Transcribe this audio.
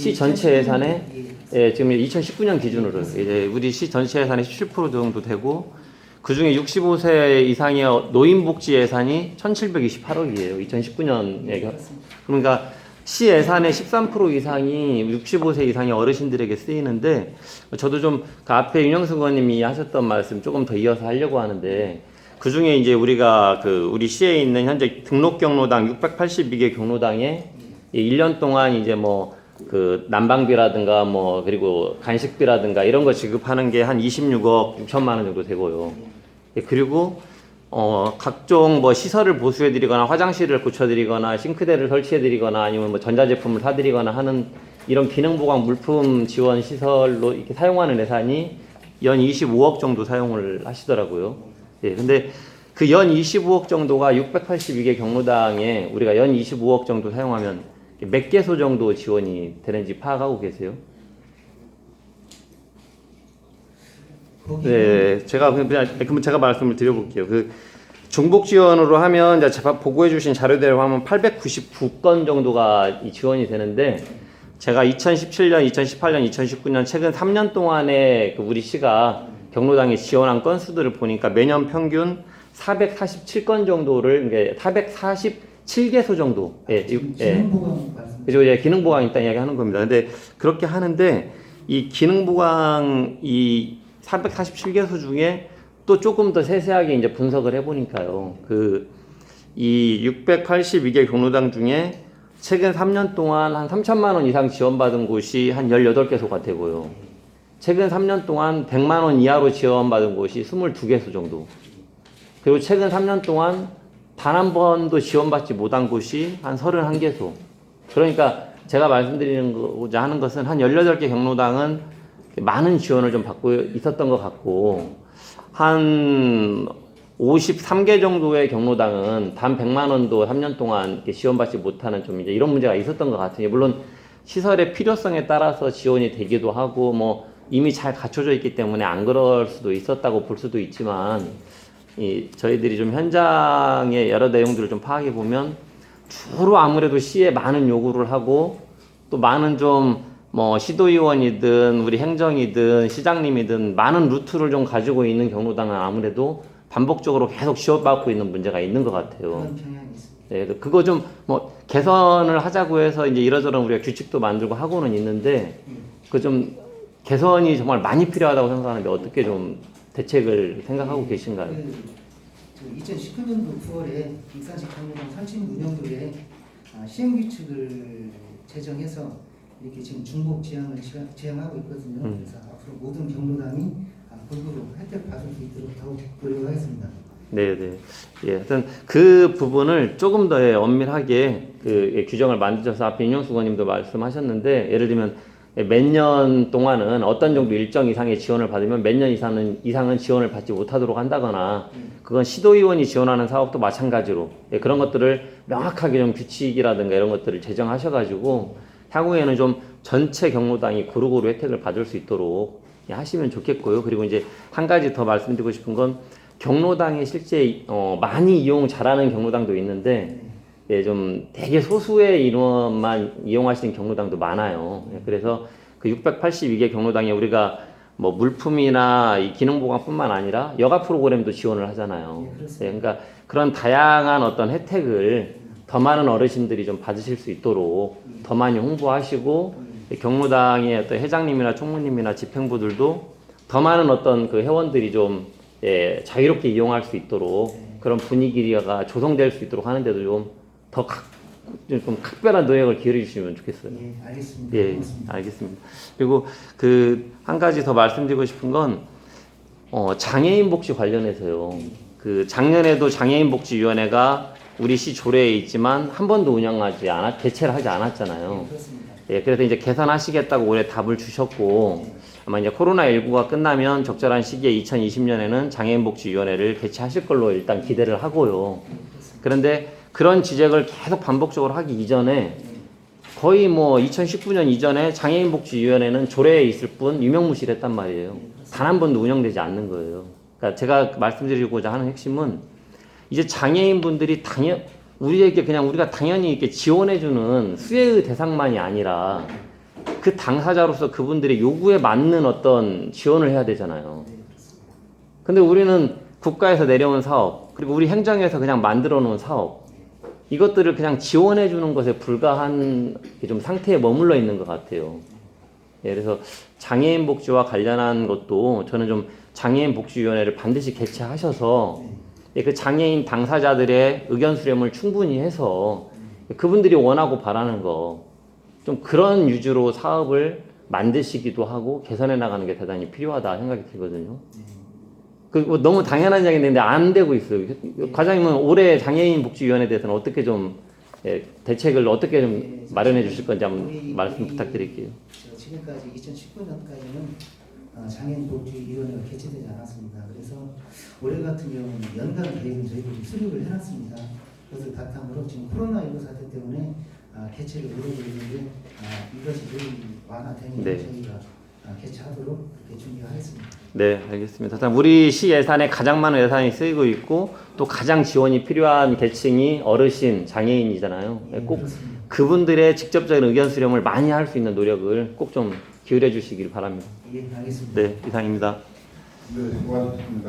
시 전체 예산의 지금 2019년 기준으로 이제 우리 시 전체 예산의 17% 정도 되고 그 중에 65세 이상의 노인복지 예산이 1,728억이에요. 2019년에. 그러니까 시 예산의 13% 이상이 65세 이상의 어르신들에게 쓰이는데 저도 좀 그 앞에 윤영수 의원님이 하셨던 말씀 조금 더 이어서 하려고 하는데 그 중에 이제 우리가 우리 시에 있는 현재 등록 경로당 682개 경로당에 1년 동안 이제 난방비라든가 그리고 간식비라든가 이런 거 지급하는 게 한 26억 6천만 원 정도 되고요. 그리고 각종 시설을 보수해드리거나 화장실을 고쳐드리거나 싱크대를 설치해드리거나 아니면 전자제품을 사드리거나 하는 이런 기능보강 물품 지원 시설로 이렇게 사용하는 예산이 연 25억 정도 사용을 하시더라고요. 근데 그 연 25억 정도가 682개 경로당에 우리가 연 25억 정도 사용하면 몇 개소 정도 지원이 되는지 파악하고 계세요? 네, 그럼 제가 말씀을 드려볼게요. 중복 지원으로 하면 이제 제가 보고해주신 자료대로 하면 899건 정도가 이 지원이 되는데 제가 2017년, 2018년, 2019년 최근 3년 동안에 우리 시가 경로당에 지원한 건수들을 보니까 매년 평균 447건 정도를 447개소 정도. 기능보강 말씀. 그리고 이제 기능보강 있다는 이야기 하는 겁니다. 근데 그렇게 하는데 이 기능보강 이 447개소 중에 또 조금 더 세세하게 이제 분석을 해보니까요. 이 682개 경로당 중에 최근 3년 동안 한 3천만 원 이상 지원받은 곳이 한 18개소가 되고요. 최근 3년 동안 100만 원 이하로 지원받은 곳이 22개소 정도. 그리고 최근 3년 동안 단 한 번도 지원받지 못한 곳이 한 31개소. 그러니까 제가 말씀드리고자 하는 것은 한 18개 경로당은 많은 지원을 좀 받고 있었던 것 같고 한 53개 정도의 경로당은 단 100만 원도 3년 동안 이렇게 지원받지 못하는 좀 이제 이런 문제가 있었던 것 같아요. 물론 시설의 필요성에 따라서 지원이 되기도 하고 이미 잘 갖춰져 있기 때문에 안 그럴 수도 있었다고 볼 수도 있지만 저희들이 좀 현장의 여러 내용들을 좀 파악해 보면 주로 아무래도 시에 많은 요구를 하고 또 많은 시도의원이든 우리 행정이든 시장님이든 많은 루트를 좀 가지고 있는 경로당은 아무래도 반복적으로 계속 지원받고 있는 문제가 있는 것 같아요. 그런 경향이 있습니다. 네, 그거 좀 개선을 하자고 해서 이제 이러저런 우리가 규칙도 만들고 하고는 있는데 그 좀 개선이 정말 많이 필요하다고 생각하는데 어떻게 좀 대책을 생각하고 계신가요? 2019년도 9월에 익산시 경로당 설치 운영도에 시행규칙을 제정해서 이렇게 지금 중복 지향을 지향하고 있거든요. 그래서 앞으로 모든 경로당이 골고루 혜택 받을 수 있도록 더욱 노력하겠습니다. 네네. 하여튼 그 부분을 조금 더 엄밀하게 규정을 만드셔서 앞에 인용수 의원님도 말씀하셨는데 예를 들면 몇 년 동안은 어떤 정도 일정 이상의 지원을 받으면 몇 년 이상은 지원을 받지 못하도록 한다거나 그건 시도의원이 지원하는 사업도 마찬가지로 그런 것들을 명확하게 좀 규칙이라든가 이런 것들을 제정하셔가지고 향후에는 좀 전체 경로당이 고루고루 혜택을 받을 수 있도록 하시면 좋겠고요. 그리고 이제 한 가지 더 말씀드리고 싶은 건 경로당에 실제 많이 이용 잘하는 경로당도 있는데 좀 되게 소수의 인원만 이용하시는 경로당도 많아요. 그래서 그 682개 경로당에 우리가 물품이나 이 기능보강뿐만 아니라 여가 프로그램도 지원을 하잖아요. 그러니까 그런 다양한 어떤 혜택을 더 많은 어르신들이 좀 받으실 수 있도록 더 많이 홍보하시고 경로당의 어떤 회장님이나 총무님이나 집행부들도 더 많은 어떤 그 회원들이 좀 자유롭게 이용할 수 있도록 그런 분위기가 조성될 수 있도록 하는데도 좀 각별한 노력을 기울여 주시면 좋겠어요. 알겠습니다. 고맙습니다. 알겠습니다. 그리고 한 가지 더 말씀드리고 싶은 건 장애인 복지 관련해서요. 작년에도 장애인복지위원회가 우리 시 조례에 있지만 한 번도 개최를 하지 않았잖아요. 그렇습니다. 그래서 이제 개선하시겠다고 올해 답을 주셨고 아마 이제 코로나19가 끝나면 적절한 시기에 2020년에는 장애인복지위원회를 개최하실 걸로 일단 기대를 하고요. 그런데 그런 지적을 계속 반복적으로 하기 이전에 거의 2019년 이전에 장애인복지위원회는 조례에 있을 뿐 유명무실했단 말이에요. 단 한 번도 운영되지 않는 거예요. 그러니까 제가 말씀드리고자 하는 핵심은 이제 장애인분들이 우리에게 그냥 우리가 당연히 이렇게 지원해주는 수혜의 대상만이 아니라 그 당사자로서 그분들의 요구에 맞는 어떤 지원을 해야 되잖아요. 네, 그렇습니다. 근데 우리는 국가에서 내려온 사업, 그리고 우리 행정에서 그냥 만들어 놓은 사업, 이것들을 그냥 지원해 주는 것에 불과한 좀 상태에 머물러 있는 것 같아요. 예, 그래서 장애인 복지와 관련한 것도 저는 좀 장애인 복지위원회를 반드시 개최하셔서 예, 그 장애인 당사자들의 의견 수렴을 충분히 해서 그분들이 원하고 바라는 거, 좀 그런 위주로 사업을 만드시기도 하고 개선해 나가는 게 대단히 필요하다 생각이 들거든요. 뭐 너무 당연한 이야기인데 안 되고 있어요. 과장님은 올해 장애인 복지위원회에 대해서는 어떻게 좀 예, 대책을 어떻게 좀 마련해 주실 건지 한번 말씀 부탁드릴게요. 지금까지 2019년까지는 장애인 복지위원회가 개최되지 않았습니다. 그래서 올해 같은 경우는 연간 계획을 저희들이 수립을 해놨습니다. 그것을 바탕으로 지금 코로나19 사태 때문에 개최를 노리고 있는데 이것이 늘 완화되면 네. 저희가 개최하도록 그렇게 준비하겠습니다. 네, 알겠습니다. 일단 우리 시 예산에 가장 많은 예산이 쓰이고 있고 또 가장 지원이 필요한 계층이 어르신, 장애인이잖아요. 예, 꼭 그렇습니다. 그분들의 직접적인 의견 수렴을 많이 할 수 있는 노력을 꼭 좀 기울여 주시길 바랍니다. 예, 알겠습니다. 네, 이상입니다. 네, 수고하셨습니다.